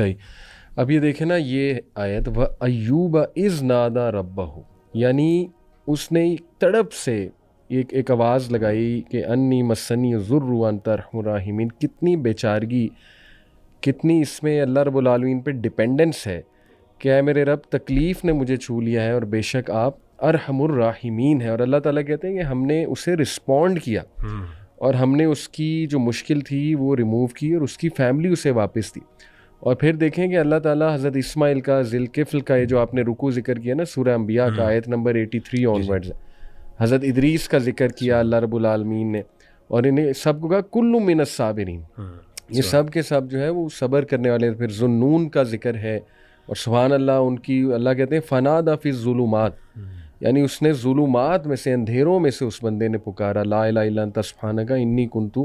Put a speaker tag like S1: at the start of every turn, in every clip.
S1: صحیح. اب یہ دیکھیں نا یہ آیت وَأَيُّوبَ اِذْ نَادَى رَبَّهُ، یعنی اس نے تڑپ سے ایک آواز لگائی کہ انی مسنی الضر وانت ارحم الراحمین. کتنی بیچارگی، کتنی اس میں اللہ رب العالمین پہ ڈپینڈنس ہے کہ اے میرے رب تکلیف نے مجھے چھو لیا ہے اور بے شک آپ ارحم الراحمین ہیں. اور اللہ تعالیٰ کہتے ہیں کہ ہم نے اسے رسپونڈ کیا اور ہم نے اس کی جو مشکل تھی وہ ریموو کی اور اس کی فیملی اسے واپس دی. اور پھر دیکھیں کہ اللہ تعالیٰ حضرت اسماعیل کا، ذی الکفل کا، یہ جو آپ نے رکوع ذکر کیا نا سورہ انبیاء کا آیت نمبر 83 آن ورڈز، حضرت ادریس کا ذکر کیا اللہ رب العالمین نے، اور انہیں سب کو کہا کل من الصابرین، یہ سب کے سب جو ہے وہ صبر کرنے والے. پھر ذوالنون کا ذکر ہے اور سبحان اللہ ان کی، اللہ کہتے ہیں فنادی فی الظلمات، یعنی اس نے ظلمات میں سے، اندھیروں میں سے اس بندے نے پکارا لا الہ الا انت سبحانک انی کنت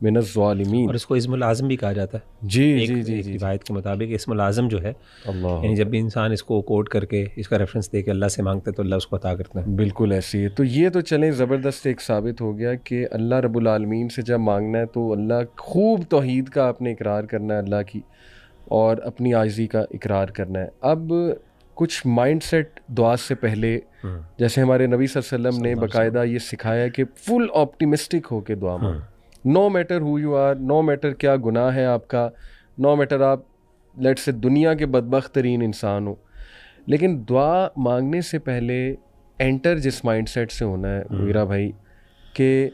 S1: من الظالمین.
S2: اور اس کو اسم العظم بھی کہا جاتا ہے.
S1: جی
S2: روایت کے مطابق اسم العظم جو ہے
S1: اللہ،
S2: یعنی جب بھی انسان اس کو کوٹ کر کے اس کا ریفرنس دے کے اللہ سے مانگتا ہے تو اللہ اس کو عطا کرتا ہے.
S1: بالکل ایسی ہے. تو یہ تو چلیں زبردست ایک ثابت ہو گیا کہ اللہ رب العالمین سے جب مانگنا ہے تو اللہ خوب توحید کا اپنے اقرار کرنا ہے اللہ کی، اور اپنی عاجزی کا اقرار کرنا ہے. اب کچھ مائنڈ سیٹ دعا سے پہلے، جیسے ہمارے نبی صلی اللہ علیہ وسلم نے باقاعدہ یہ سکھایا کہ فل آپٹیمسٹک ہو کے دعا مانگو، no matter who you are, no matter کیا گناہ ہے آپ کا، نو میٹر آپ لیٹ سے دنیا کے بدبخت ترین انسان ہو، لیکن دعا مانگنے سے پہلے انٹر جس مائنڈ سیٹ سے ہونا ہے میرا بھائی، کہ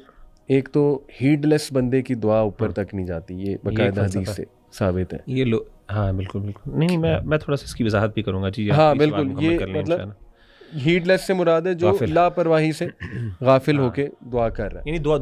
S1: ایک تو ہیڈ لیس بندے کی دعا اوپر تک نہیں جاتی، یہ باقاعدہ حدیث سے ثابت ہے.
S2: یہ ہاں بالکل نہیں، میں تھوڑا سا اس کی وضاحت بھی کروں گا. جی
S1: ہاں بالکل، یہ مطلب ہیڈ لیس سے مراد ہے جو لاپرواہی سے غافل ہو کے دعا کر رہا ہے.
S2: یعنی دعا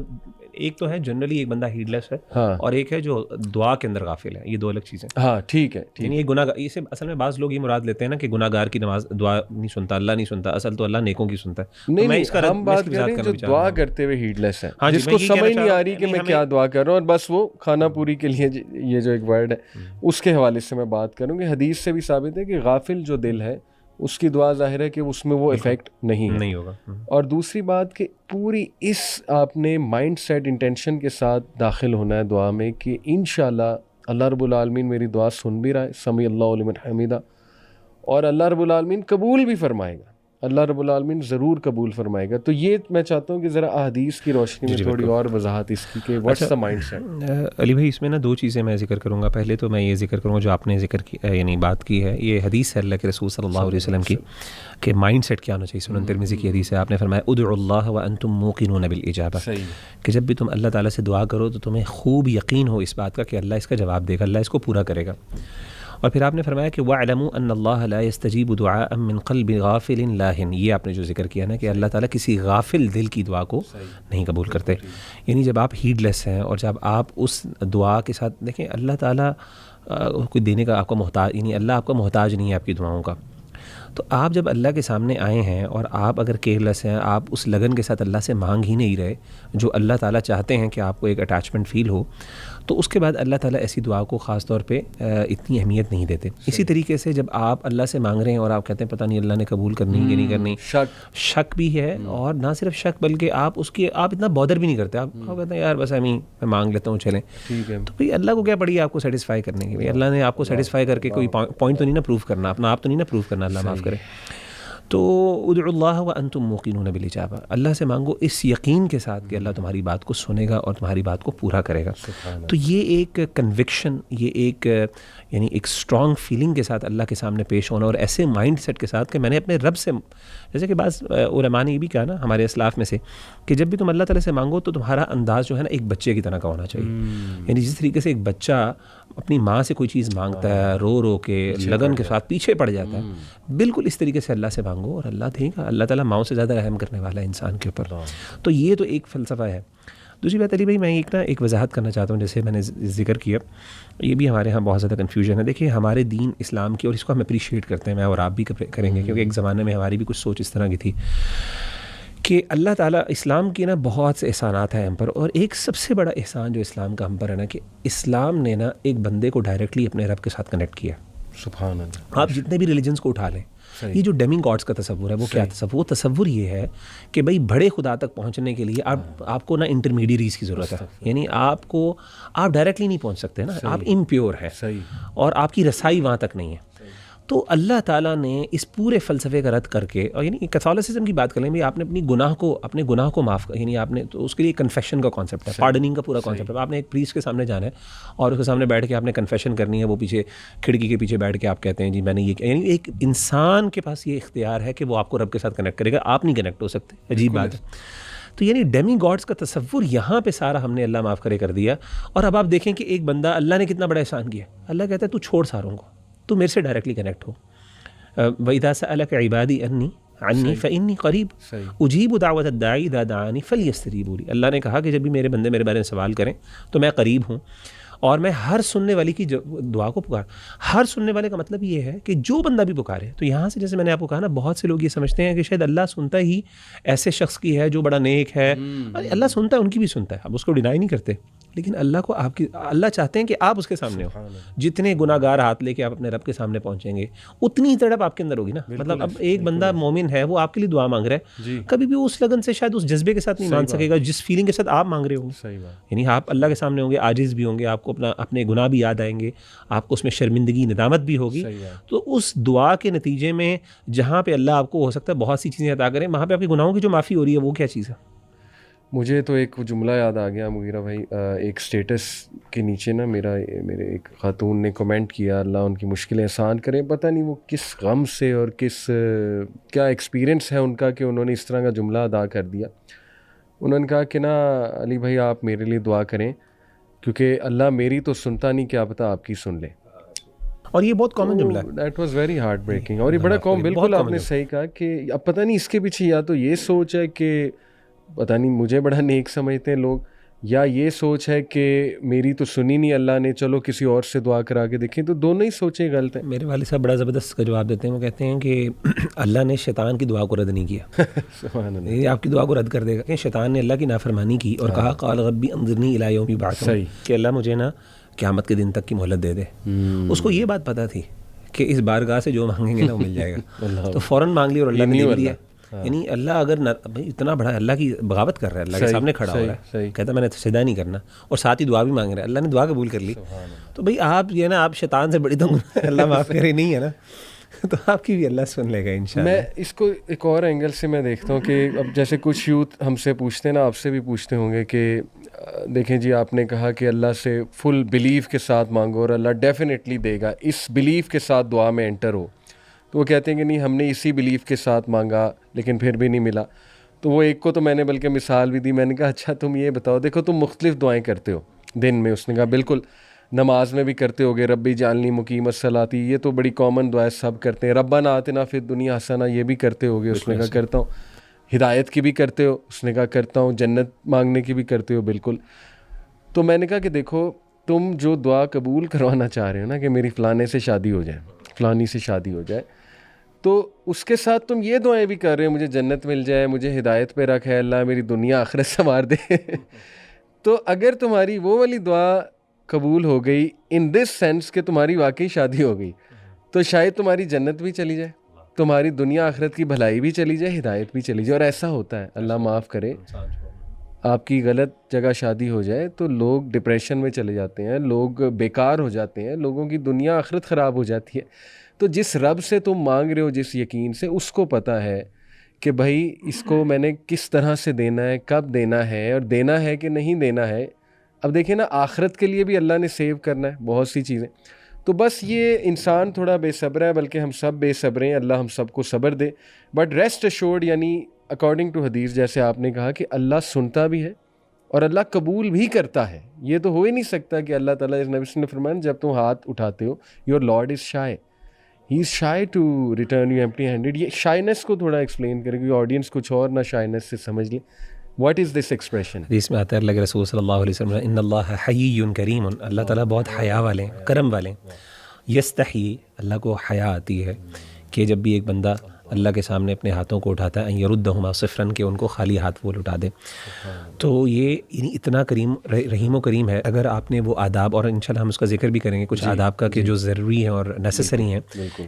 S2: ایک تو ہے جنرلی ایک بندہ ہیڈ لیس ہے، اور ایک ہے جو دعا کے اندر غافل ہے. یہ دو الگ چیزیں.
S1: ہاں ٹھیک ہے.
S2: یعنی یہ گناہ، اسے اصل میں بعض لوگ یہ مراد لیتے ہیں نا کہ گناہ گار کی نماز دعا نہیں سنتا، اللہ نہیں سنتا. اصل تو اللہ نیکوں کی سنتا ہے.
S1: نہیں، ہم بات کر رہے ہیں جو دعا کرتے ہوئے ہیڈ لیس ہے، جس کو سمجھ نہیں آ رہی کہ میں کیا دعا کر رہا ہوں، اور بس وہ کھانا پوری کے لیے یہ جو ایک ورڈ ہے اس کے حوالے سے میں بات کروں کہ حدیث سے بھی ثابت ہے کہ غافل جو دل ہے اس کی دعا ظاہر ہے کہ اس میں وہ ایفیکٹ نہیں ہوگا. اور دوسری بات کہ پوری اس آپ نے مائنڈ سیٹ انٹینشن کے ساتھ داخل ہونا ہے دعا میں کہ انشاءاللہ اللہ رب العالمین میری دعا سن بھی رہا ہے، سمیع اللہ لمن حمیدہ، اور اللہ رب العالمین قبول بھی فرمائے گا، اللہ رب العالمین ضرور قبول فرمائے گا. تو یہ میں چاہتا ہوں کہ ذرا احادیث کی روشنی میں تھوڑی اور وضاحت اس کی کہ واٹس دا مائنڈ سیٹ.
S2: علی بھائی اس میں نا دو چیزیں میں ذکر کروں گا. پہلے تو میں یہ ذکر کروں گا جو آپ نے ذکر کی، یعنی بات کی ہے، یہ حدیث ہے اللہ کے رسول صلی اللہ علیہ وسلم کی کہ مائنڈ سیٹ کیا ہونا چاہیے. سنن ترمذی کی حدیث ہے، آپ نے فرمایا ادعوا اللہ وانتم موقنون بالاجابہ، کہ جب بھی تم اللہ تعالیٰ سے دعا کرو تو تمہیں خوب یقین ہو اس بات کا کہ اللہ اس کا جواب دے گا، اللہ اس کو پورا کرے گا. اور پھر آپ نے فرمایا کہ وَاعْلَمُوا أَنَّ اللَّهَ لَا يَسْتَجِيبُ دُعَاءً مِّن قَلْبِ غَافِلٍ لَاهٍ. یہ آپ نے جو ذکر کیا نا کہ اللہ تعالیٰ کسی غافل دل کی دعا کو نہیں قبول کرتے. یعنی جب آپ ہیڈ لیس ہیں اور جب آپ اس دعا کے ساتھ دیکھیں، اللہ تعالیٰ کوئی دینے کا آپ کو محتاج، یعنی اللہ آپ کا محتاج نہیں ہے آپ کی دعاؤں کا. تو آپ جب اللہ کے سامنے آئے ہیں اور آپ اگر کیئرلیس ہیں، آپ اس لگن کے ساتھ اللہ سے مانگ ہی نہیں رہے جو اللہ تعالیٰ چاہتے ہیں کہ آپ کو ایک اٹیچمنٹ فیل ہو، تو اس کے بعد اللہ تعالیٰ ایسی دعا کو خاص طور پہ اتنی اہمیت نہیں دیتے. اسی طریقے سے جب آپ اللہ سے مانگ رہے ہیں اور آپ کہتے ہیں پتہ نہیں اللہ نے قبول کرنی کہ نہیں کرنی، شک بھی ہے. اور نہ صرف شک بلکہ آپ اتنا بودر بھی نہیں کرتے. آپ کہتے ہیں یار بس میں مانگ لیتا ہوں چلیں. تو بھائی اللہ کو کیا پڑی ہے آپ کو سیٹسفائی کرنے کی؟ اللہ نے آپ کو سیٹسفائی کر کے کوئی پوائنٹ تو نہیں نا پروف کرنا، اپنا آپ تو نہیں نا پروف کرنا، اللہ معاف کرے. تو ادعوا اللہ وانتم موقنون بالاجابہ، اللہ سے مانگو اس یقین کے ساتھ کہ اللہ تمہاری بات کو سنے گا اور تمہاری بات کو پورا کرے گا. تو یہ ایک کنوکشن، یہ ایک یعنی ایک اسٹرانگ فیلنگ کے ساتھ اللہ کے سامنے پیش ہونا، اور ایسے مائنڈ سیٹ کے ساتھ کہ میں نے اپنے رب سے، جیسے کہ بعض علماء نے یہ بھی کہا نا ہمارے اسلاف میں سے کہ جب بھی تم اللہ تعالیٰ سے مانگو تو تمہارا انداز جو ہے نا ایک بچے کی طرح کا ہونا چاہیے. یعنی جس طریقے سے ایک بچہ اپنی ماں سے کوئی چیز مانگتا ہے، رو رو کے لگن کے ساتھ پیچھے پڑ جاتا ہے، بالکل اس طریقے سے اللہ سے مانگو اور اللہ دے گا. اللہ تعالیٰ ماؤں سے زیادہ رحم کرنے والا ہے انسان کے اوپر. تو یہ تو ایک فلسفہ ہے. دوسری بات علی بھائی میں ایک وضاحت کرنا چاہتا ہوں، جیسے میں نے ذکر کیا، یہ بھی ہمارے ہاں بہت زیادہ کنفیوژن ہے. دیکھیے ہمارے دین اسلام کی، اور اس کو ہم اپریشیٹ کرتے ہیں، میں اور آپ بھی کریں گے کیونکہ ایک زمانے میں ہماری بھی کچھ سوچ اس طرح کی تھی کہ اللہ تعالیٰ اسلام کی نا بہت سے احسانات ہیں ہم پر، اور ایک سب سے بڑا احسان جو اسلام کا ہم پر ہے نا کہ اسلام نے نا ایک بندے کو ڈائریکٹلی اپنے رب کے ساتھ کنیکٹ کیا.
S1: سبحان اللہ.
S2: آپ جتنے بھی ریلیجنس کو اٹھا لیں، یہ جو ڈیمی گاڈس کا تصور ہے وہ کیا تصور؟ وہ تصور یہ ہے کہ بھائی بڑے خدا تک پہنچنے کے لیے آپ کو نا انٹرمیڈیریز کی ضرورت ہے، یعنی آپ ڈائریکٹلی نہیں پہنچ سکتے نا، آپ امپیور ہیں اور آپ کی رسائی وہاں تک نہیں ہے۔ تو اللہ تعالیٰ نے اس پورے فلسفے کا رد کر کے، اور یعنی کیتھولسزم کی بات کریں بھی، آپ نے اپنے گناہ کو معاف کر، یعنی آپ نے تو اس کے لیے کنفیشن کا کانسیپٹ ہے، پارڈننگ کا پورا کانسیپٹ ہے۔ آپ نے ایک پریسٹ کے سامنے جانا ہے اور اس کے سامنے بیٹھ کے آپ نے کنفیشن کرنی ہے، وہ پیچھے کھڑکی کے پیچھے بیٹھ کے آپ کہتے ہیں جی میں نے یہ کیا، یعنی ایک انسان کے پاس یہ اختیار ہے کہ وہ آپ کو رب کے ساتھ کنیکٹ کرے گا، آپ نہیں کنیکٹ ہو سکتے، عجیب بات ہے۔ تو یعنی ڈیمی گاڈس کا تصور یہاں پہ سارا ہم نے اللہ معاف کرے کر دیا۔ اور اب آپ دیکھیں کہ ایک بندہ، اللہ نے کتنا بڑا احسان کیا، اللہ کہتا ہے تو چھوڑ ساروں کو، تو میرے سے ڈائریکٹلی کنیکٹ ہو۔ وَإِذَا سَأَلَكَ عِبَادِي عَنِّي فَإِنِّي قَرِيبٌ أُجِيبُ دَعْوَةَ الدَّاعِ إِذَا دَعَانِ فَلْيَسْتَجِيبُوا لِي۔ اللہ نے کہا کہ جب بھی میرے بندے میرے بارے میں سوال کریں تو میں قریب ہوں، اور میں ہر سننے والی کی دعا کو پکار۔ ہر سننے والے کا مطلب یہ ہے کہ جو بندہ بھی پکارے، تو یہاں سے جیسے میں نے آپ کو کہا نا، بہت سے لوگ یہ سمجھتے ہیں کہ شاید اللہ سنتا ہی ایسے شخص کی ہے جو بڑا نیک ہے، اللہ سنتا ہے، ان کی بھی سنتا ہے، اب اس کو ڈینائی نہیں کرتے، لیکن اللہ کو اللہ چاہتے ہیں کہ آپ اس کے سامنے ہو۔ جتنے گناہ گار ہاتھ لے کے آپ اپنے رب کے سامنے پہنچیں گے، اتنی تڑپ آپ کے اندر ہوگی نا۔ مطلب اب ایک بندہ مومن ہے، وہ آپ کے لیے دعا مانگ رہا ہے، کبھی بھی اس لگن سے شاید اس جذبے کے ساتھ نہیں مانگ سکے گا جس فیلنگ کے ساتھ آپ مانگ رہے ہوں گے۔ یعنی آپ اللہ کے سامنے ہوں گے، عاجز بھی ہوں گے، آپ کو اپنے گناہ بھی یاد آئیں گے، آپ کو اس میں شرمندگی ندامت بھی ہوگی۔ تو اس دعا کے نتیجے میں جہاں پہ اللہ آپ کو ہو سکتا ہے بہت سی چیزیں عطا کریں، وہاں پہ آپ کے گناہوں کی جو معافی ہو رہی ہے وہ کیا چیز ہے؟
S1: مجھے تو ایک جملہ یاد آ گیا مغیرہ بھائی، ایک سٹیٹس کے نیچے نا میرے ایک خاتون نے کمنٹ کیا، اللہ ان کی مشکلیں آسان کریں، پتہ نہیں وہ کس غم سے اور کیا ایکسپیرینس ہے ان کا کہ انہوں نے اس طرح کا جملہ ادا کر دیا۔ انہوں نے کہا کہ نا علی بھائی آپ میرے لیے دعا کریں، کیونکہ اللہ میری تو سنتا نہیں، کیا پتہ آپ کی سن لے۔
S2: اور یہ بہت کامن جملہ ہے،
S1: that was very heart breaking, اور یہ بڑا بالکل آپ نے صحیح کہا کہ اب پتہ نہیں اس کے پیچھے یا تو یہ سوچ ہے کہ پتہ نہیں مجھے بڑا نیک سمجھتے ہیں لوگ، یا یہ سوچ ہے کہ میری تو سنی نہیں اللہ نے، چلو کسی اور سے دعا کرا کے دیکھیں، تو دونوں ہی سوچیں غلط ہیں۔
S2: میرے والد صاحب بڑا زبردست کا جواب دیتے ہیں، وہ کہتے ہیں کہ اللہ نے شیطان کی دعا کو رد نہیں کیا،
S1: سبحان اللہ،
S2: یہ آپ کی دعا کو رد کر دے گا کہ شیطان نے اللہ کی نافرمانی کی اور کہا قال ربی انظرنی الی یوم یبعثون، کہ اللہ مجھے نا قیامت کے دن تک کی مہلت دے دے۔ اس کو یہ بات پتہ تھی کہ اس بارگاہ سے جو مانگیں گے نا وہ مل جائے گا، تو فوراً مانگ لی اور اللہ نے دے دیا۔ یعنی اللہ اگر اتنا بڑا اللہ کی بغاوت کر رہا ہے، اللہ کے سامنے کھڑا ہو رہا ہے، کہتا ہے میں نے سجدہ نہیں کرنا، اور ساتھ ہی دعا بھی مانگ رہا ہے، اللہ نے دعا قبول کر لی۔ تو بھئی آپ یہ نا، آپ شیطان سے بڑی تو اللہ معاف کرے نہیں ہے نا، تو آپ کی بھی اللہ سن لے گا انشاءاللہ۔
S1: میں اس کو ایک اور اینگل سے میں دیکھتا ہوں کہ اب جیسے کچھ یوتھ ہم سے پوچھتے ہیں نا، آپ سے بھی پوچھتے ہوں گے کہ دیکھیں جی آپ نے کہا کہ اللہ سے فل بلیف کے ساتھ مانگو اور اللہ definitely they God, us belief کے ساتھ دعا میں انٹر ہو۔ تو وہ کہتے ہیں کہ نہیں ہم نے اسی بلیف کے ساتھ مانگا لیکن پھر بھی نہیں ملا۔ تو وہ ایک کو تو میں نے بلکہ مثال بھی دی، میں نے کہا اچھا تم یہ بتاؤ، دیکھو تم مختلف دعائیں کرتے ہو دن میں، اس نے کہا بالکل، نماز میں بھی کرتے ہوگے ربی جعلنی مقیم الصلاۃ، یہ تو بڑی کامن دعا ہے، سب کرتے ہیں، ربنا آتنا فی الدنیا حسنہ، یہ بھی کرتے ہوگے، اس نے کہا کرتا ہوں، ہدایت کی بھی کرتے ہو، اس نے کہا کرتا ہوں، جنت مانگنے کی بھی کرتے ہو، بالکل۔ تو میں نے کہا کہ دیکھو تم جو دعا قبول کروانا چاہ رہے ہو نا کہ میری فلانے سے شادی ہو جائے، فلانی سے شادی ہو جائے، تو اس کے ساتھ تم یہ دعائیں بھی کر رہے ہو مجھے جنت مل جائے، مجھے ہدایت پہ رکھ ہے اللہ، میری دنیا آخرت سنوار دے۔ تو اگر تمہاری وہ والی دعا قبول ہو گئی ان دس سینس کہ تمہاری واقعی شادی ہو گئی، تو شاید تمہاری جنت بھی چلی جائے، تمہاری دنیا آخرت کی بھلائی بھی چلی جائے، ہدایت بھی چلی جائے۔ اور ایسا ہوتا ہے، اللہ معاف کرے، آپ کی غلط جگہ شادی ہو جائے تو لوگ ڈپریشن میں چلے جاتے ہیں، لوگ بیکار ہو جاتے ہیں، لوگوں کی دنیا آخرت خراب ہو جاتی ہے۔ تو جس رب سے تم مانگ رہے ہو، جس یقین سے، اس کو پتہ ہے کہ بھائی اس کو میں نے کس طرح سے دینا ہے، کب دینا ہے، اور دینا ہے کہ نہیں دینا ہے۔ اب دیکھیں نا، آخرت کے لیے بھی اللہ نے سیو کرنا ہے بہت سی چیزیں، تو بس یہ انسان تھوڑا بے صبر ہے، بلکہ ہم سب بے صبر ہیں، اللہ ہم سب کو صبر دے۔ بٹ ریسٹ ایشورڈ، یعنی اکارڈنگ ٹو حدیث جیسے آپ نے کہا کہ اللہ سنتا بھی ہے اور اللہ قبول بھی کرتا ہے۔ یہ تو ہو ہی نہیں سکتا کہ اللہ تعالیٰ، نبی صلی اللہ علیہ وسلم نے فرمایا جب تم ہاتھ اٹھاتے ہو، your lord is shy, he is shy to return you empty handed. یہ شائنس کو تھوڑا ایکسپلین کریں کیونکہ آڈینس کچھ اور نہ شائنس سے سمجھ لیں، واٹ از دس ایکسپریشن؟
S2: حدیث میں آتا ہے اللہ کے رسول صلی اللہ علیہ وسلم، ان اللہ حیی کریم، اللہ تعالیٰ بہت حیا والے ہیں، کرم والے ہیں۔ یستحی، اللہ کو حیا آتی ہے کہ جب بھی ایک بندہ اللہ کے سامنے اپنے ہاتھوں کو اٹھاتا ہے ان یردہما صفراً کہ ان کو خالی ہاتھ وہ لوٹا دے. تو یہ یعنی اتنا کریم رحیم و کریم ہے. اگر آپ نے وہ آداب، اور انشاءاللہ ہم اس کا ذکر بھی کریں گے کچھ آداب کا کہ جو ضروری ہیں اور نیسسری ہیں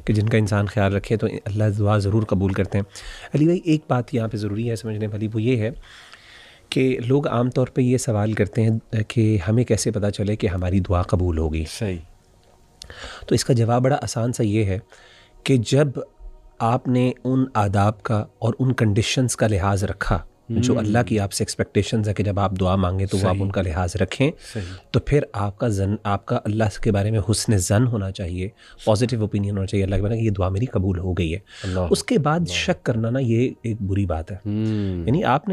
S2: کہ جن کا انسان خیال رکھے تو اللہ دعا ضرور قبول کرتے ہیں. علی بھائی ایک بات یہاں پہ ضروری ہے سمجھنے والی، وہ یہ ہے کہ لوگ عام طور پہ یہ سوال کرتے ہیں کہ ہمیں کیسے پتہ چلے کہ ہماری دعا قبول ہوگی.
S1: صحیح.
S2: تو اس کا جواب بڑا آسان سا یہ ہے کہ جب آپ نے ان آداب کا اور ان کنڈیشنز کا لحاظ رکھا جو اللہ کی آپ سے ایکسپیکٹیشنز ہے کہ جب آپ دعا مانگیں تو وہ آپ ان کا لحاظ رکھیں، تو پھر آپ کا اللہ کے بارے میں حسن ظن ہونا چاہیے، پازیٹیو اوپینین ہونا چاہیے اللہ کے بارے میں کہ یہ دعا میری قبول ہو گئی ہے. اس کے بعد شک کرنا نا یہ ایک بری بات ہے. یعنی آپ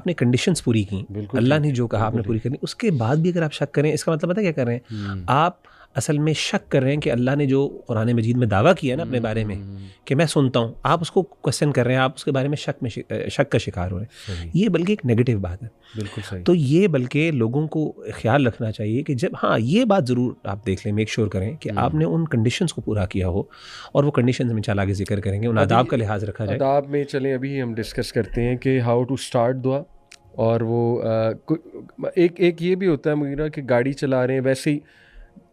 S2: نے کنڈیشنز پوری کی، اللہ نے جو کہا آپ نے پوری کرنی، اس کے بعد بھی اگر آپ شک کریں اس کا مطلب پتہ کیا کر رہے ہیں؟ آپ اصل میں شک کر رہے ہیں کہ اللہ نے جو قرآن مجید میں دعویٰ کیا ہے نا اپنے بارے میں کہ میں سنتا ہوں، آپ اس کو کوسچن کر رہے ہیں، آپ اس کے بارے میں شک کا شکار ہو رہے ہیں. یہ بلکہ ایک نیگیٹو بات ہے.
S1: بالکل صحیح.
S2: تو یہ بلکہ لوگوں کو خیال رکھنا چاہیے کہ جب یہ بات ضرور آپ دیکھ لیں، میک شور کریں کہ آپ نے ان کنڈیشنز کو پورا کیا ہو، اور وہ کنڈیشنز ہم انشاءاللہ آگے ذکر کریں گے، ان آداب کا لحاظ رکھا جائے.
S1: آداب میں چلیں ابھی ہم ڈسکس کرتے ہیں کہ ہاؤ ٹو اسٹارٹ دعا. اور وہ ایک یہ بھی ہوتا ہے مغیرہ کہ گاڑی چلا رہے ہیں ویسے ہی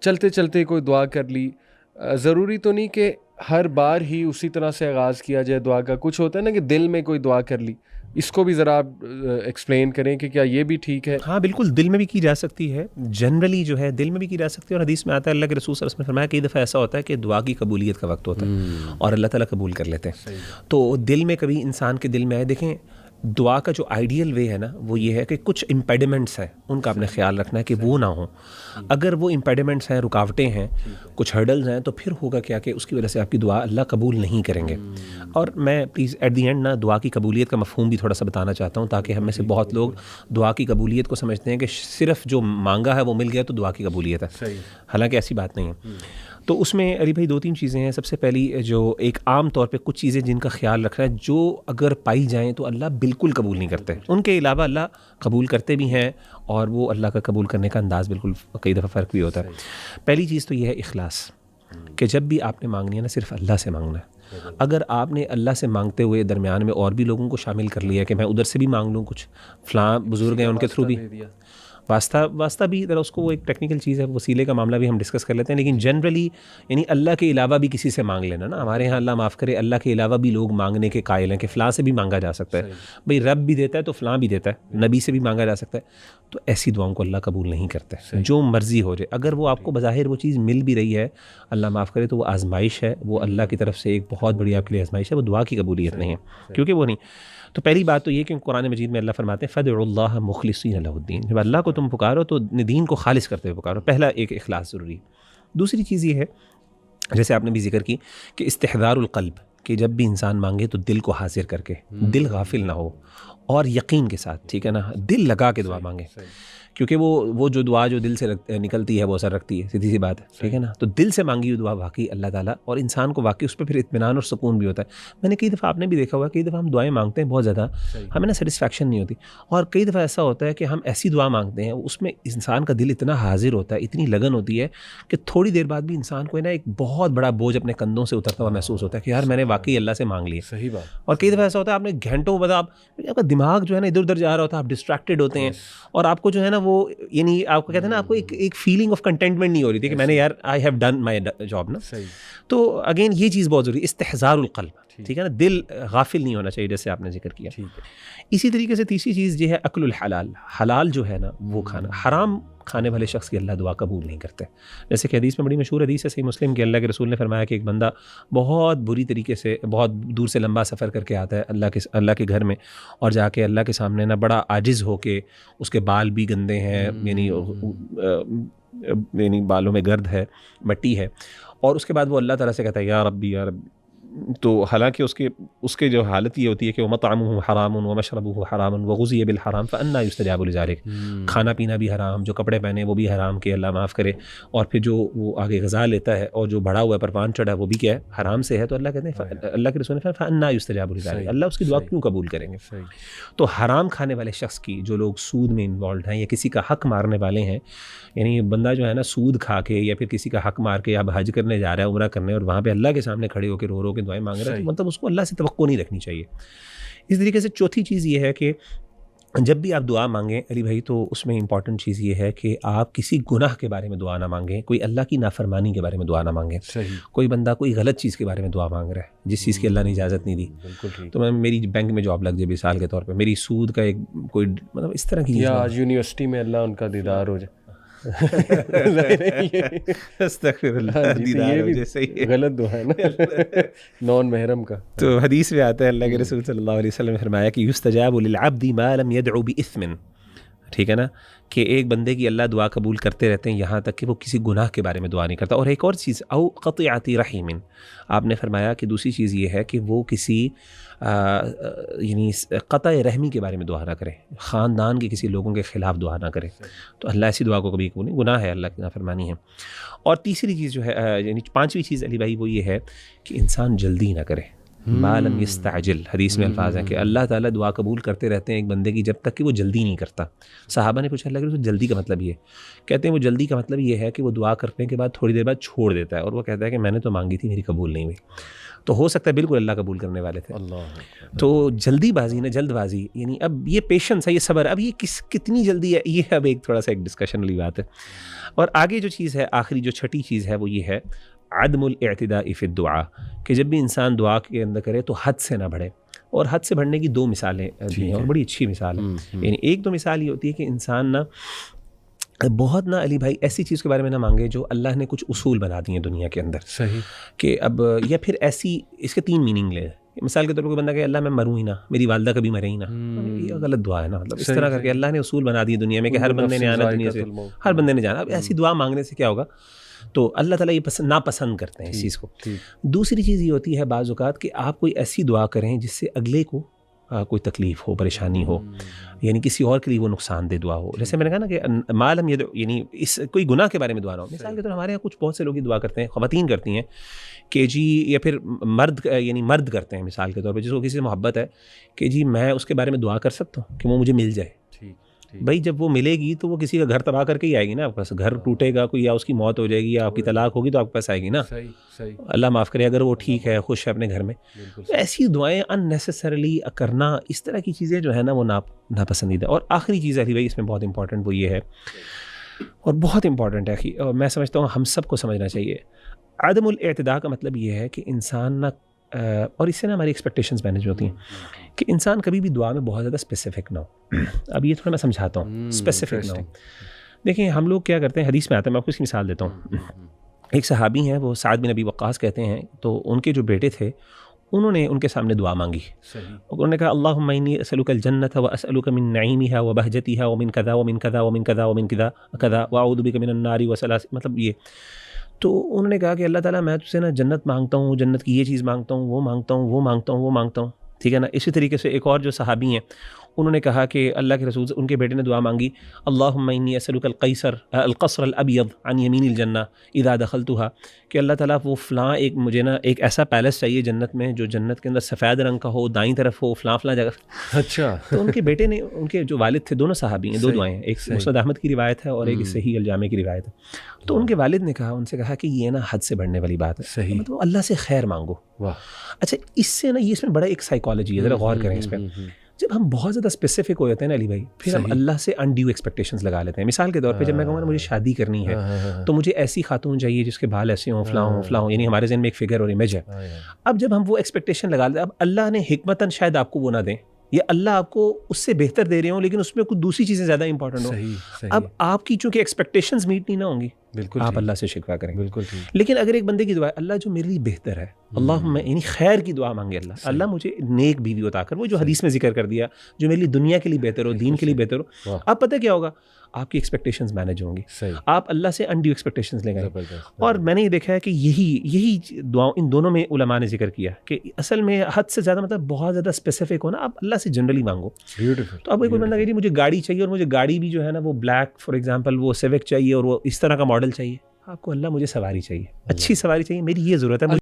S1: چلتے چلتے کوئی دعا کر لی. ضروری تو نہیں کہ ہر بار ہی اسی طرح سے آغاز کیا جائے دعا کا. کچھ ہوتا ہے نا کہ دل میں کوئی دعا کر لی. اس کو بھی ذرا آپ ایکسپلین کریں کہ کیا یہ بھی ٹھیک ہے؟
S2: ہاں بالکل، دل میں بھی کی جا سکتی ہے، جنرلی جو ہے دل میں بھی کی جا سکتی ہے. اور حدیث میں آتا ہے اللہ کے رسول صلی اللہ علیہ وسلم نے فرمایا کئی دفعہ ایسا ہوتا ہے کہ دعا کی قبولیت کا وقت ہوتا ہے اور اللہ تعالیٰ قبول کر لیتے ہیں. تو دل میں کبھی انسان کے دل میں آئے، دیکھیں دعا کا جو آئیڈیل وے ہے نا وہ یہ ہے کہ کچھ امپیڈیمنٹس ہیں ان کا آپ نے خیال رکھنا ہے کہ وہ نہ ہوں. اگر وہ امپیڈیمنٹس ہیں، رکاوٹیں ہیں، کچھ ہرڈلز ہیں، تو پھر ہوگا کیا کہ اس کی وجہ سے آپ کی دعا اللہ قبول نہیں کریں گے. اور میں پلیز ایٹ دی اینڈ نا دعا کی قبولیت کا مفہوم بھی تھوڑا سا بتانا چاہتا ہوں تاکہ ہم میں سے بہت لوگ دعا کی قبولیت کو سمجھتے ہیں کہ صرف جو مانگا ہے وہ مل گیا تو دعا کی قبولیت ہے. حالانکہ ایسی بات نہیں ہے. تو اس میں علی بھائی 2-3 چیزیں ہیں. سب سے پہلی جو ایک عام طور پہ کچھ چیزیں جن کا خیال رکھنا ہے جو اگر پائی جائیں تو اللہ بالکل قبول نہیں کرتے، ان کے علاوہ اللہ قبول کرتے بھی ہیں، اور وہ اللہ کا قبول کرنے کا انداز بالکل کئی دفعہ فرق بھی ہوتا ہے. پہلی چیز تو یہ ہے اخلاص، کہ جب بھی آپ نے مانگنی ہے نا صرف اللہ سے مانگنا ہے. اگر آپ نے اللہ سے مانگتے ہوئے درمیان میں اور بھی لوگوں کو شامل کر لیا کہ میں ادھر سے بھی مانگ لوں، کچھ فلاں بزرگ ہیں ان کے تھرو بھی واسطہ بھی ذرا اس کو وہ ایک ٹیکنیکل چیز ہے، وسیلے کا معاملہ بھی ہم ڈسکس کر لیتے ہیں. لیکن جنرلی یعنی اللہ کے علاوہ بھی کسی سے مانگ لینا نا، ہمارے ہاں اللہ معاف کرے اللہ کے علاوہ بھی لوگ مانگنے کے قائل ہیں کہ فلاں سے بھی مانگا جا سکتا ہے. بھئی رب بھی دیتا ہے تو فلاں بھی دیتا ہے، نبی سے بھی مانگا جا سکتا ہے. تو ایسی دعاؤں کو اللہ قبول نہیں کرتے، جو مرضی ہو جائے. اگر وہ آپ کو بظاہر وہ چیز مل بھی رہی ہے اللہ معاف کرے تو وہ آزمائش ہے، وہ اللہ کی طرف سے ایک بہت بڑی آپ کے لیے آزمائش ہے، وہ دعا کی قبولیت نہیں ہے، کیونکہ وہ نہیں. تو پہلی بات تو یہ کہ قرآن مجید میں اللہ فرماتے ہیں فَادْعُوا اللَّهَ مُخْلِصِينَ لَهُ الدِّينَ، جب اللہ کو تم پکارو تو دین کو خالص کرتے ہوئے پکارو. پہلا ایک اخلاص ضروری. دوسری چیز یہ ہے جیسے آپ نے بھی ذکر کی کہ استحضار القلب، کہ جب بھی انسان مانگے تو دل کو حاضر کر کے، دل غافل نہ ہو اور یقین کے ساتھ، ٹھیک ہے نا، دل لگا کے دعا مانگے. کیونکہ وہ جو دعا جو دل سے نکلتی ہے وہ اثر رکھتی ہے، سیدھی سی بات ہے، ٹھیک ہے نا. تو دل سے مانگی ہوئی دعا واقعی اللہ تعالیٰ اور انسان کو واقعی اس پہ پھر اطمینان اور سکون بھی ہوتا ہے. میں نے کئی دفعہ آپ نے بھی دیکھا ہوا کئی دفعہ ہم دعائیں مانگتے ہیں بہت زیادہ، ہمیں نا سیٹسفیکشن نہیں ہوتی. اور کئی دفعہ ایسا ہوتا ہے کہ ہم ایسی دعا مانگتے ہیں اس میں انسان کا دل اتنا حاضر ہوتا ہے، اتنی لگن ہوتی ہے کہ تھوڑی دیر بعد بھی انسان کو نا ایک بہت بڑا بوجھ اپنے کندھوں سے اترتا ہوا محسوس ہوتا ہے کہ یار میں نے واقعی اللہ سے مانگ لیا.
S1: صحیح بات.
S2: اور کئی دفعہ ایسا ہوتا ہے آپ نے گھنٹوں بعد آپ کا دماغ جو ہے نا ادھر ادھر جا رہا ہوتا ہے، آپ ڈسٹریکٹیڈ ہوتے ہیں، اور آپ کو جو ہے نا وہ یعنی آپ کو کہتے ہیں نا آپ کو ایک فیلنگ آف کنٹینٹمنٹ نہیں ہو رہی تھی کہ میں نے یار I have done my job نا. تو اگین یہ چیز بہت ضروری، استحضار القلب، ٹھیک ہے نا، دل غافل نہیں ہونا چاہیے جیسے آپ نے ذکر کیا. اسی طریقے سے تیسری چیز یہ ہے اکل الحلال، حلال جو ہے نا وہ کھانا. حرام کھانے والے شخص کی اللہ دعا قبول نہیں کرتے. جیسے کہ حدیث میں بڑی مشہور حدیث ہے صحیح مسلم کے، اللہ کے رسول نے فرمایا کہ ایک بندہ بہت بری طریقے سے بہت دور سے لمبا سفر کر کے آتا ہے اللہ کے گھر میں، اور جا کے اللہ کے سامنے نا بڑا عاجز ہو کے، اس کے بال بھی گندے ہیں، یعنی بالوں میں گرد ہے، مٹی ہے، اور اس کے بعد وہ اللہ تعالیٰ سے کہتا ہے یا ربی یا رب. تو حالانکہ اس کے جو حالت یہ ہوتی ہے کہ وَمَطْعَمُهُ حَرَامٌ وَمَشْرَبُهُ حَرَامٌ وَغُذِيَ بِالْحَرَامِ فَأَنَّىٰ يُسْتَجَابُ لِذَٰلِكَ، کھانا پینا بھی حرام، جو کپڑے پہنے وہ بھی حرام کہ اللہ معاف کرے، اور پھر جو وہ آگے غذا لیتا ہے اور جو بڑھا ہوا ہے پروان چڑھا ہے وہ بھی کیا ہے حرام سے ہے. تو اللہ کہتے ہیں اللہ کے رسول نے فرمایا فَأَنَّىٰ يُسْتَجَابُ لِذَٰلِكَ، اللہ اس کی دعا کیوں قبول کریں گے. تو حرام کھانے والے شخص کی، جو لوگ سود میں انوالوڈ ہیں یا کسی کا حق مارنے والے ہیں، یعنی بندہ جو ہے نا سود کھا کے یا پھر کسی کا حق مار کے اب حج کرنے جا رہا ہے، عمرہ کرنے، اور وہاں پہ اللہ کے سامنے کھڑے ہو کے رو کے دعائیں مانگ رہا ہے،
S1: صحیح.
S2: تو مطلب اس کو اللہ سے توقع نہیں رکھنی چاہیے. اس طریقے سے چوتھی چیز یہ ہے کہ جب بھی آپ دعا مانگیں علی بھائی، تو اس میں امپورٹنٹ چیز یہ ہے کہ آپ کسی گناہ کے بارے میں دعا نہ مانگیں، کوئی اللہ کی نافرمانی کے بارے میں دعا نہ مانگیں.
S1: صحیح.
S2: کوئی بندہ کوئی غلط چیز کے بارے میں دعا مانگ رہا ہے جس چیز کی اللہ نے اجازت نہیں دی.
S1: بالکل ٹھیک.
S2: تو میں میری بینک میں جاب لگ جائے مثال کے طور پہ، میری سود کا ایک کوئی مطلب اس طرح کی چیز
S1: یا
S2: نہ
S1: آج یونیورسٹی میں اللہ ان کا دیدار ہو جائے.
S2: استغفر اللہ، دیدار ہو جائے. صحیح ہے،
S1: غلط دعا ہے نا نان محرم کا.
S2: تو حدیث میں آتا ہے اللہ کے رسول صلی اللہ علیہ وسلم نے فرمایا کہ یستجاب للعبد ما لم يدعو بإثم، ٹھیک ہے نا، کہ ایک بندے کی اللہ دعا قبول کرتے رہتے ہیں یہاں تک کہ وہ کسی گناہ کے بارے میں دعا نہیں کرتا. اور ایک اور چیز، او قطیعۃ رحم، آپ نے فرمایا کہ دوسری چیز یہ ہے کہ وہ کسی یعنی قطع رحمی کے بارے میں دعا نہ کرے، خاندان کے کسی لوگوں کے خلاف دعا نہ کرے. تو اللہ ایسی دعا کو کبھی قبول نہیں، گناہ ہے، اللہ کی نافرمانی ہے. اور تیسری چیز جو ہے یعنی پانچویں چیز علی بھائی وہ یہ ہے کہ انسان جلدی نہ کرے. ما لم یستعجل، حدیث میں الفاظ ہیں کہ اللہ تعالیٰ دعا قبول کرتے رہتے ہیں ایک بندے کی جب تک کہ وہ جلدی نہیں کرتا. صحابہ نے پوچھا اللہ کے رسول جلدی کا مطلب یہ کہتے ہیں، وہ جلدی کا مطلب یہ ہے کہ وہ دعا کرنے کے بعد تھوڑی دیر بعد چھوڑ دیتا ہے اور وہ کہتا ہے کہ میں نے تو مانگی تھی میری قبول نہیں ہوئی. تو ہو سکتا ہے بالکل اللہ قبول کرنے والے تھے. تو جلدی بازی نہ جلد بازی، یعنی اب یہ پیشنس ہے، یہ صبر، اب یہ کتنی جلدی ہے، یہ اب ایک تھوڑا سا ایک ڈسکشن والی بات ہے. اور آگے جو چیز ہے، آخری جو چھٹی چیز ہے وہ یہ ہے عدم الاعتداء فی الدعاء، کہ جب بھی انسان دعا کے اندر کرے تو حد سے نہ بڑھے. اور حد سے بڑھنے کی دو مثالیں دی ہیں اور بڑی اچھی مثال ہے. یعنی ایک تو مثال یہ ہوتی ہے کہ انسان نہ بہت نہ علی بھائی ایسی چیز کے بارے میں نہ مانگے جو اللہ نے کچھ اصول بنا دیے ہیں دنیا کے اندر.
S1: صحیح.
S2: کہ اب یا پھر ایسی، اس کے تین میننگ لے. مثال کے طور پر کوئی بندہ کہ اللہ میں مروں ہی نہ، میری والدہ کبھی مرے ہی نہ، یہ غلط دعا ہے نا. مطلب اس طرح کر کے اللہ نے اصول بنا دیے دنیا میں کہ ہر بندے نے آنا دنیا سے، ہر بندے نے جانا. اب ایسی دعا مانگنے سے کیا ہوگا؟ تو اللہ تعالیٰ یہ ناپسند کرتے ہیں اس چیز کو. دوسری چیز یہ ہوتی ہے بعض اوقات کہ آپ کوئی ایسی دعا کریں جس سے اگلے کو کوئی تکلیف ہو، پریشانی ہو، یعنی کسی اور کے لیے وہ نقصان دہ دعا ہو. جیسے میں نے کہا نا کہ معلوم یہ یعنی اس کوئی گناہ کے بارے میں دعا نہ ہو. مثال کے طور ہمارے یہاں کچھ بہت سے لوگ یہ دعا کرتے ہیں، خواتین کرتی ہیں کہ جی، یا پھر مرد کرتے ہیں مثال کے طور پہ، جس کو کسی سے محبت ہے کہ جی میں اس کے بارے میں دعا کر سکتا ہوں کہ وہ مجھے مل جائے. بھائی جب وہ ملے گی تو وہ کسی کا گھر تباہ کر کے ہی آئے گی نا آپ کے پاس. گھر ٹوٹے گا کوئی، یا اس کی موت ہو جائے گی، یا آپ کی طلاق ہوگی تو آپ کے پاس آئے گی نا. اللہ معاف کرے اگر وہ ٹھیک ہے، خوش ہے اپنے گھر میں. ایسی دعائیں ان نیسسریلی کرنا، اس طرح کی چیزیں جو ہے نا وہ ناپسندیدہ. اور آخری چیز علی بھائی اس میں بہت امپورٹنٹ وہ یہ ہے، اور بہت امپورٹنٹ ہے، اور میں سمجھتا ہوں ہم سب کو سمجھنا چاہیے. عدم الاعتداء کا مطلب یہ ہے کہ انسان نہ، اور اس سے نا ہماری ایکسپیکٹیشنز مینیج ہوتی ہیں کہ انسان کبھی بھی دعا میں بہت زیادہ اسپیسیفک نہ ہو. اب یہ تھوڑا میں سمجھاتا ہوں، اسپیسیفک نہ ہو. دیکھیں ہم لوگ کیا کرتے ہیں، حدیث میں آتا ہے، میں آپ کو اس کی مثال دیتا ہوں. ایک صحابی ہیں، وہ سعد بن ابی وقاص کہتے ہیں، تو ان کے جو بیٹے تھے انہوں نے ان کے سامنے دعا مانگی. انہوں نے کہا اللہم انی اسألک الجنۃ واسألک من نعیمها وبہجتها ومن کذا ومن کذا ومن کذا ومن کذا کذا واعوذ بک من النار وسلاس، مطلب یہ. تو انہوں نے کہا کہ اللہ تعالیٰ میں تجھ سے نا جنت مانگتا ہوں، جنت کی یہ چیز مانگتا ہوں، وہ مانگتا ہوں، وہ مانگتا ہوں، وہ مانگتا ہوں، ٹھیک ہے نا. اسی طریقے سے ایک اور جو صحابی ہیں انہوں نے کہا کہ اللہ کے رسول، ان کے بیٹے نے دعا مانگی اللہم انی اسألک القصر الابیض عن یمین الجنہ اذا دخلتها، کہ اللہ تعالیٰ وہ فلاں ایک مجھے نا ایک ایسا پیلس چاہیے جنت میں جو جنت کے اندر سفید رنگ کا ہو، دائیں طرف ہو، فلاں فلاں جگہ.
S1: اچھا.
S2: تو ان کے بیٹے نے، ان کے جو والد تھے، دونوں صحابی ہیں، دو دعائیں ہیں، ایک مسند احمد کی روایت ہے اور ایک صحیح الجامع کی روایت ہے. تو ان کے والد نے کہا، ان سے کہا کہ یہ نا حد سے بڑھنے والی بات ہے، مطلب اللہ سے خیر مانگو. اچھا اس سے نا یہ اس میں بڑا ایک سائیکالوجی ہے، ذرا غور کریں اس پہ. جب ہم بہت زیادہ اسپیسیفک ہو جاتے ہیں نا علی بھائی، پھر ہم اللہ سے انڈیو ایکسپیکٹیشنز لگا لیتے ہیں. مثال کے طور پہ جب میں کہوں گا مجھے شادی کرنی ہے تو مجھے ایسی خاتون چاہیے جس کے بال ایسے ہوں، فلاں ہوں، فلاں ہوں، یعنی ہمارے ذہن میں ایک فگر اور امیج ہے. اب جب ہم وہ ایکسپیکٹیشن لگا لیتے ہیں، اب اللہ نے حکمتاً شاید آپ کو وہ نہ دیں، یا اللہ آپ کو اس سے بہتر دے رہے ہوں لیکن اس میں کچھ دوسری چیزیں زیادہ امپورٹنٹ ہوں. اب آپ کی چونکہ ایکسپیکٹیشنز میٹ نہیں نہ ہوں گی، بالکل آپ اللہ سے شکوہ کریں گے. بالکل. لیکن اگر ایک بندے کی دعا ہے اللہ جو میرے لیے بہتر ہے، اللہم یعنی خیر کی دعا مانگے، اللہ مجھے نیک بیوی عطا کر، وہ جو حدیث میں ذکر کر دیا، جو میرے لیے دنیا کے لیے بہتر ہو، دین کے لیے بہتر ہو. اب پتہ کیا ہوگا، آپ کی ایکسپیکٹیشنز مینیج ہوں گی، آپ اللہ سے انڈیو ایکسپیکٹیشنز لے گئے. اور میں نے یہ دیکھا ہے کہ یہی دعاؤں ان دونوں میں علماء نے ذکر کیا کہ اصل میں حد سے زیادہ مطلب بہت زیادہ اسپیسیفک ہونا، آپ اللہ سے جنرلی مانگو. تو اب کوئی بندہ کہ مجھے گاڑی چاہیے، اور مجھے گاڑی بھی جو ہے نا وہ بلیک فار ایگزامپل وہ سیوک چاہیے اور وہ اس طرح کا ماڈل چاہیے. آپ کو اللہ مجھے سواری چاہیے، اچھی سواری چاہیے، میری یہ ضرورت ہے.